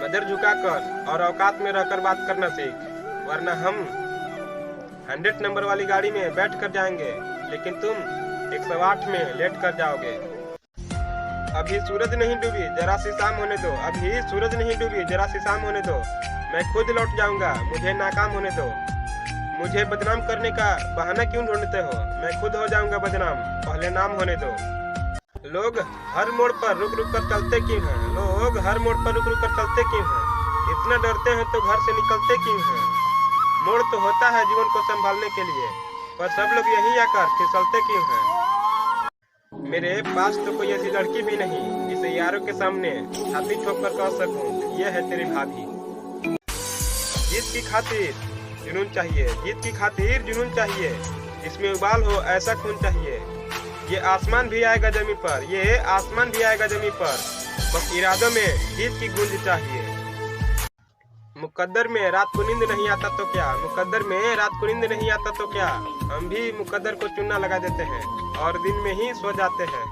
कदर झुकाकर और औकात में रहकर बात करना सीख, वरना हम 100 नंबर वाली गाड़ी में बैठ कर जाएंगे लेकिन तुम 108 में लेट कर जाओगे। अभी सूरज नहीं डूबी, जरा सी शाम होने दो। अभी सूरज नहीं डूबी, जरा सी शाम होने दो। मैं खुद लौट जाऊंगा, मुझे नाकाम होने दो। मुझे बदनाम करने का बहाना क्यों ढूंढते हो? मैं खुद हो जाऊंगा बदनाम, पहले नाम होने दो। लोग हर मोड़ पर रुक रुक कर चलते क्यों हैं? लोग हर मोड़ पर रुक रुक कर चलते क्यों हैं? इतना डरते हैं तो घर से निकलते क्यों हैं? मोड़ तो होता है जीवन को संभालने के लिए, पर सब लोग यहीं आकर फिसलते क्यों हैं? मेरे पास तो कोई ऐसी लड़की भी नहीं जिसे यारों के सामने छाती ठोक कर कह सकूं ये है तेरी भाभी। जीत की खातिर जुनून चाहिए, जीत की खातिर जुनून चाहिए, इसमें उबाल हो ऐसा खून चाहिए। ये आसमान भी आएगा जमीन पर, ये आसमान भी आएगा जमीन पर, बस इरादों में जीत की गूंज चाहिए। मुकद्दर में रात को नींद नहीं आता तो क्या, मुकद्दर में रात को नींद नहीं आता तो क्या, हम भी मुकद्दर को चूना लगा देते हैं और दिन में ही सो जाते हैं।